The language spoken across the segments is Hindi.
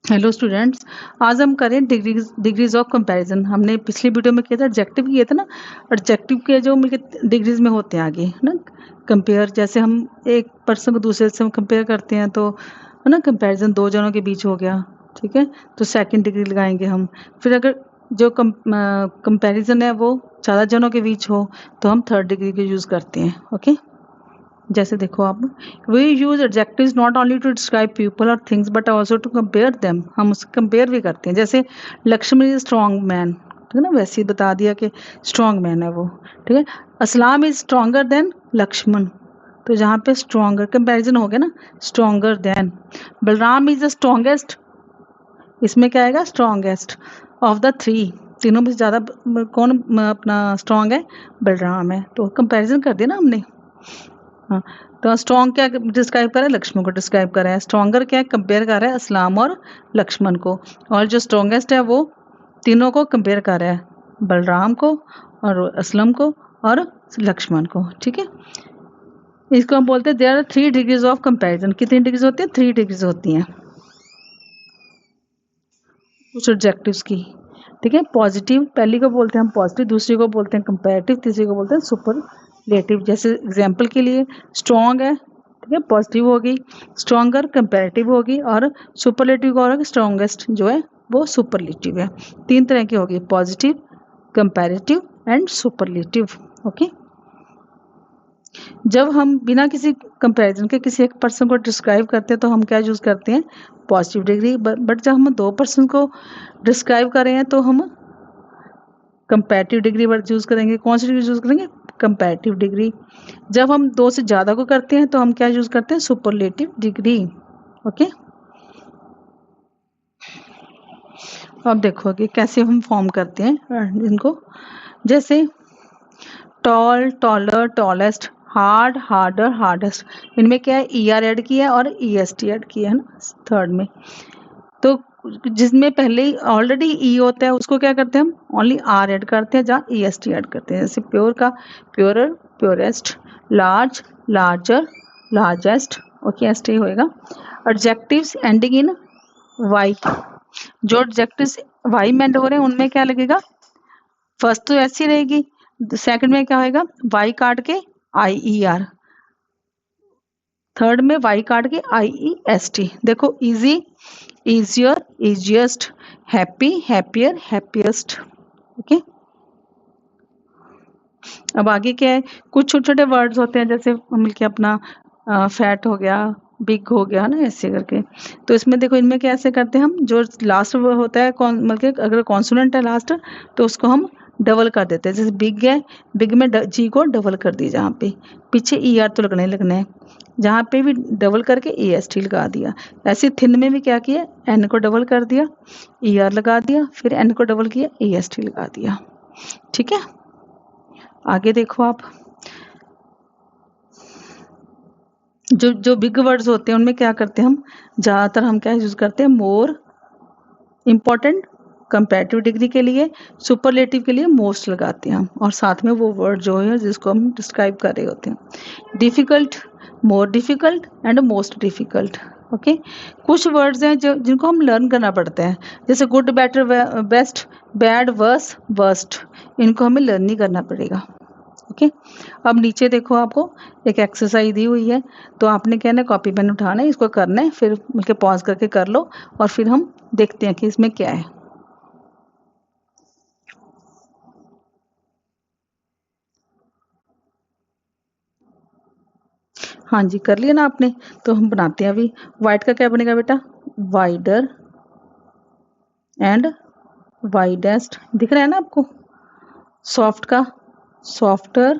हेलो स्टूडेंट्स, आज हम करें डिग्रीज ऑफ कंपैरिजन। हमने पिछली वीडियो में किया था, एडजेक्टिव किए थे ना। एडजेक्टिव के जो मिलके डिग्रीज में होते हैं आगे, है ना। कंपेयर, जैसे हम एक पर्सन को दूसरे से कंपेयर करते हैं तो, है ना, कंपैरिजन दो जनों के बीच हो गया। ठीक है, तो सेकंड डिग्री लगाएंगे हम। फिर अगर जो कंपैरिजन है वो ज़्यादा जनों के बीच हो तो हम थर्ड डिग्री को यूज़ करते हैं। ओके, जैसे देखो आप, we use adjectives not only to describe people और things but also to compare them. हम उससे कंपेयर भी करते हैं। जैसे लक्ष्मण इज स्ट्रॉन्ग मैन, ठीक है ना, वैसे ही बता दिया कि स्ट्रॉन्ग मैन है वो। ठीक है, असलाम इज स्ट्रॉन्गर देन लक्ष्मण, तो जहाँ पे स्ट्रॉन्गर कंपैरिजन हो गया ना, stronger than. Balram is the strongest, इसमें क्या आएगा, स्ट्रॉन्गेस्ट ऑफ द थ्री। तीनों में से ज़्यादा कौन अपना स्ट्रॉन्ग है, बलराम है। तो कंपैरिजन कर दिया ना हमने। हाँ, तो स्ट्रॉन्ग क्या डिस्क्राइब कर रहा है, लक्ष्मण को डिस्क्राइब कर रहा है। स्ट्रॉन्गर क्या है, कंपेयर कर रहा है असलाम और लक्ष्मण को। और जो स्ट्रॉन्गेस्ट है वो तीनों को कंपेयर कर रहा है, बलराम को और असलम को और लक्ष्मण को। ठीक है, इसको हम बोलते हैं there are 3 degrees of comparison. कितनी डिग्रीज होती है, 3 डिग्रीज होती हैं कुछ ऑब्जेक्टिव्स की। ठीक है, पॉजिटिव पहली को बोलते हैं हम पॉजिटिव, दूसरी को बोलते हैं कंपैरेटिव, तीसरी को बोलते हैं सुपरलेटिव। जैसे एग्जांपल के लिए स्ट्रॉन्ग है, ठीक है, पॉजिटिव होगी, स्ट्रॉन्गर कंपैरेटिव होगी और सुपरलेटिव का होगा स्ट्रॉन्गेस्ट जो है वो सुपरलेटिव है। 3 तरह की होगी, positive, comparative and superlative. Okay, जब हम बिना किसी कंपैरिजन के किसी एक पर्सन को डिस्क्राइब करते हैं तो हम क्या यूज़ करते हैं, पॉजिटिव डिग्री। बट जब हम दो पर्सन को डिस्क्राइब कर रहे हैं तो हम कंपैरेटिव डिग्री वर्ड यूज़ करेंगे। कौन सी डिग्री यूज़ करेंगे, कंपैरेटिव डिग्री। जब हम दो से ज़्यादा को करते हैं तो हम क्या यूज़ करते हैं, सुपरलेटिव डिग्री। ओके, अब देखो कि कैसे हम फॉर्म करते हैं इनको। जैसे tall, taller, tallest, hard, harder, hardest, इनमें क्या है, ई आर ऐड किया है और ई एस टी ऐड किया है ना थर्ड में। तो जिसमें पहले ही ऑलरेडी ई होता है उसको क्या करते हैं हम, ओनली आर ऐड करते हैं जहाँ ई एस टी ऐड करते हैं। जैसे प्योर का purer, purest, large, larger, largest. Okay, S T होएगा। एडजेक्टिव्स एंडिंग इन वाई, जो एडजेक्टिव्स वाई में एंड हो रहे हैं उनमें क्या लगेगा, फर्स्ट तो ऐसी रहेगी, सेकंड में क्या होएगा, वाई काट के आई ई आर, थर्ड में वाई काट के आई ई एस टी। देखो, easy, easier, easiest, happy, happier, happiest। Okay, अब आगे क्या है, कुछ छोटे छोटे वर्ड्स होते हैं जैसे मिलके अपना फैट हो गया, बिग हो गया ना, ऐसे करके। तो इसमें देखो, इनमें क्या ऐसे करते हैं हम, जो लास्ट होता है कौन, मतलब अगर कॉन्सोनेंट है लास्ट तो उसको हम डबल कर देते हैं। जैसे बिग है, बिग में जी को डबल कर दी, जहाँ पे पीछे ई आर तो लगना ही लगना है, जहाँ पे भी डबल करके ए एस टी लगा दिया। ऐसे थिन में भी क्या किया, एन को डबल कर दिया, ई आर लगा दिया, फिर एन को डबल किया, ए एस टी लगा दिया। ठीक है, आगे देखो आप, जो जो बिग वर्ड्स होते हैं उनमें क्या करते हैं हम, ज़्यादातर हम क्या यूज़ करते हैं, मोर इम्पॉर्टेंट, कंपैरेटिव डिग्री के लिए, सुपरलेटिव के लिए मोस्ट लगाते हैं हम, और साथ में वो वर्ड जो है जिसको हम डिस्क्राइब कर रहे होते हैं। Difficult, more difficult and most difficult. Okay, कुछ वर्ड्स हैं जो जिनको हम लर्न करना पड़ता है, जैसे good, better, best, bad, worse, worst, इनको हमें लर्न नहीं करना पड़ेगा। ओके, अब नीचे देखो, आपको एक एक्सरसाइज दी हुई है, तो आपने क्या है, कॉपी पेन उठाना है, इसको करना है, फिर मिलकर पॉज करके कर लो और फिर हम देखते हैं कि इसमें क्या है। हाँ जी, कर लिया ना आपने, तो हम बनाते हैं अभी। वाइट का क्या बनेगा बेटा, वाइडर एंड वाइडेस्ट, दिख रहा है ना आपको। सॉफ्ट का softer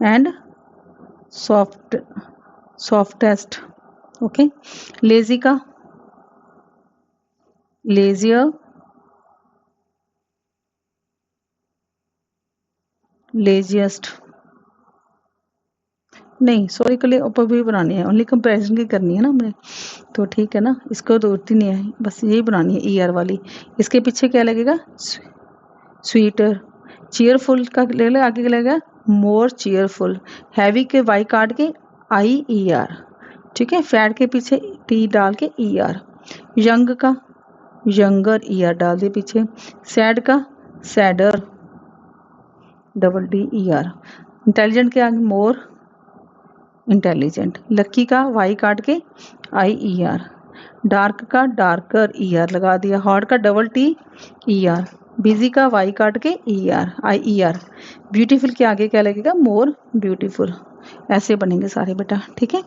and soft softest. Okay, lazy का लेजियर, लेजिएस्ट। नहीं, सॉरी, के लिए ऊपर भी बनानी है, ओनली कंपैरिजन की करनी है ना हमने, तो ठीक है ना, इसको जरूरत ही नहीं है, बस यही बनानी है ई आर वाली। इसके पीछे क्या लगेगा, स्वीटर। चीयरफुल का ले ले, आगे लगेगा मोर चीयरफुल। हैवी के वाई काट के आई ई आर, ठीक है, फैट के पीछे टी डाल के ई आर। यंग का यंगर ईआर डाल दिए पीछे, सैड का sadder double D ER, intelligent के आगे मोर इंटेलिजेंट, लक्की का वाई काट के आई ई आर, डार्क का डार्कर ई आर लगा दिया, हॉट का double T E R, busy का वाई काट के E R I E are, beautiful के आगे क्या लगेगा मोर ब्यूटीफुल। ऐसे बनेंगे सारे बेटा, ठीक है।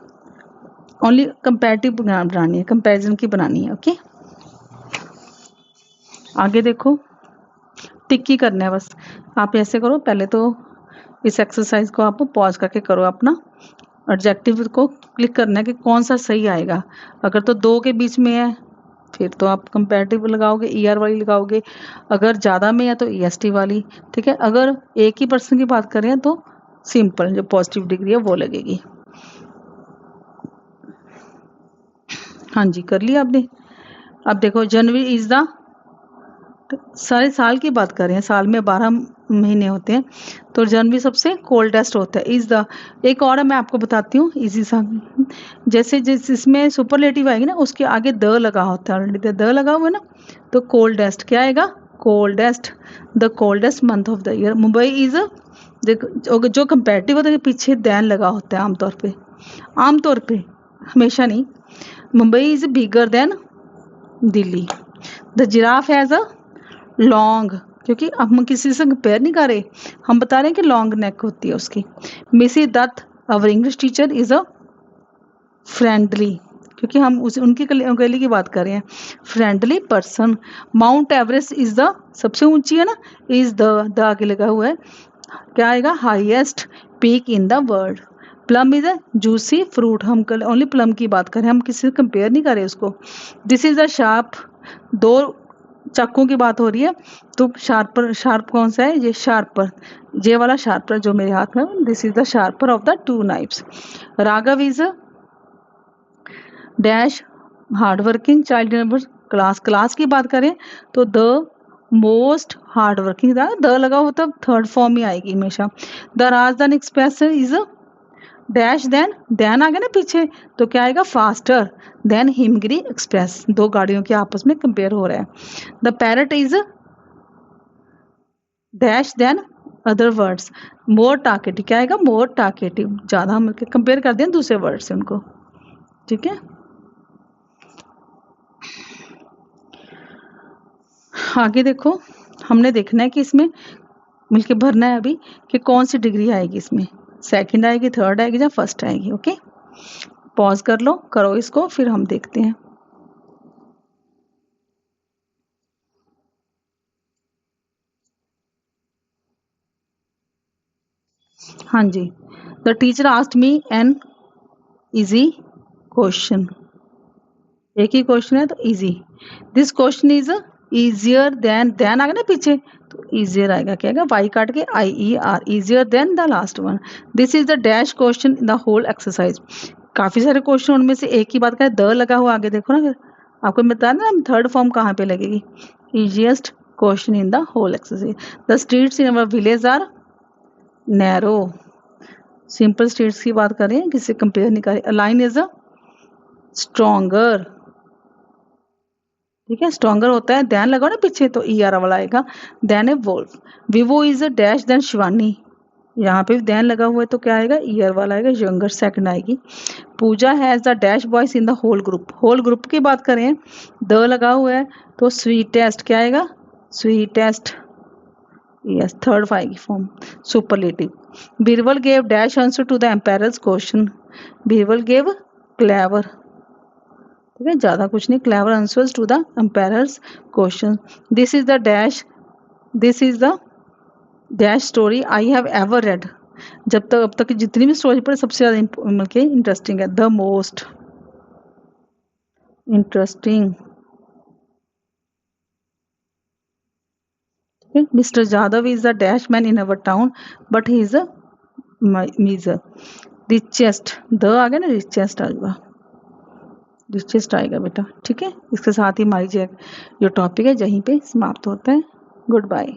ओनली कंपैरेटिव बनानी है, कंपैरिजन की बनानी है। ओके, आगे देखो, टिक करना है बस। आप ऐसे करो, पहले तो इस एक्सरसाइज को आप पॉज करके करो, अपना एडजेक्टिव को क्लिक करना है कि कौन सा सही आएगा। अगर तो दो के बीच में है फिर तो आप कंपैरेटिव लगाओगे, ई आर वाली लगाओगे, अगर ज़्यादा में है तो ई एस टी वाली, ठीक है। अगर एक ही पर्सन की बात करें तो सिंपल जो पॉजिटिव डिग्री है वो लगेगी। हाँ जी, कर लिया आपने। अब देखो, जनवरी इज द, सारे साल की बात कर रहे हैं, साल में 12 महीने होते हैं, तो जनवरी सबसे कोल्डेस्ट होता है। इज द, एक और मैं आपको बताती हूँ इजी सा, जैसे जिसमें सुपरलेटिव आएगी ना उसके आगे द लगा होता है, ऑलरेडी द लगा हुआ है ना, तो कोल्डेस्ट क्या आएगा, coldest, the coldest month of the year. Mumbai is, देखो जो कंपेरेटिव होता है पीछे दैन लगा होता है आमतौर पे, हमेशा नहीं। Mumbai is bigger than Delhi. The giraffe has a long, क्योंकि हम किसी से कंपेयर नहीं कर रहे, हम बता रहे हैं कि लॉन्ग नेक होती है उसकी। Mrs Dutt our English teacher is a friendly, क्योंकि हम उनकी गली की बात कर रहे हैं, friendly person. Mount Everest is the, सबसे ऊंची है ना, इज द आगे लगा हुआ है, क्या आएगा, highest peak in the world. Plum is a juicy fruit, हम कल ओनली प्लम की बात करें, हम किसी से कंपेयर नहीं कर रहे उसको। दिस इज अ शार्प, दो चाकू की बात हो रही है, तो शार्प कौन सा है, ये शार्पर, ये वाला शार्पर जो मेरे हाथ में, this is the sharper of the 2 knifes. Raghav is dash hard working child number, class की बात करें तो the most hard working, the लगा हो तब थर्ड फॉर्म ही आएगी हमेशा। द राजधानी एक्सप्रेस इज डैश देन आ गया ना पीछे, तो क्या आएगा, फास्टर देन हिमगिरी एक्सप्रेस, दो गाड़ियों के आपस में कंपेयर हो रहा है। The parrot is dash than other words, more talkative, क्या आएगा, मोर टाकेटिव, ज्यादा हम कंपेयर कर दें दूसरे वर्ड से उनको, ठीक है। आगे देखो, हमने देखना है कि इसमें मिलके भरना है अभी कि कौन सी डिग्री आएगी इसमें, सेकंड आएगी, थर्ड आएगी या फर्स्ट आएगी। ओके, पॉज कर लो, करो इसको, फिर हम देखते हैं। हाँ जी, the teacher asked me an easy question, एक ही क्वेश्चन है तो easy. This question is easier than आ गया ना पीछे, तो इजियर आएगा, क्या आएगा, वाई काट के I E R, easier than the last one. This is the dash question in the whole exercise, काफी सारे क्वेश्चन, उनमें से एक ही बात का द लगा हुआ, आगे देखो ना, आपको बता ना थर्ड फॉर्म कहाँ पे लगेगी, easiest question in the whole exercise. The streets in our village are narrow, simple streets की बात करें, किसी कंपेयर नहीं करें। लाइन इज अ स्ट्रॉन्गर, ठीक है, स्ट्रॉन्गर होता है, देन लगाओ ना पीछे तो ई आर वाला आएगा, then a wolf. Vivo is a dash then Shivani, यहाँ पे भी देन लगा हुआ है तो क्या आएगा, ईयर वाला आएगा, यंगर सेकंड आएगी। Pooja has the dash boys in the whole group की बात करें, द लगा हुआ है तो स्वीटेस्ट, क्या आएगा, स्वीटेस्ट, यस थर्ड आएगी form, superlative. Birbal gave dash answer to the emperor's question, Birbal gave clever, ठीक है, ज्यादा कुछ नहीं, clever answers to the emperor's question. This is the dash, this is the dash story I have ever read, जब तक अब तक जितनी भी स्टोरी पढ़े सबसे ज्यादा मतलब कि इंटरेस्टिंग है, the most interesting, mister Jadhav is the dash man in our town but he is a miser. Richest, the आ गया ना, रिचेस्ट आएगा, रिचेस्ट आएगा बेटा, ठीक है। इसके साथ ही हमारी जो टॉपिक है यहीं पे समाप्त होता है। Good bye.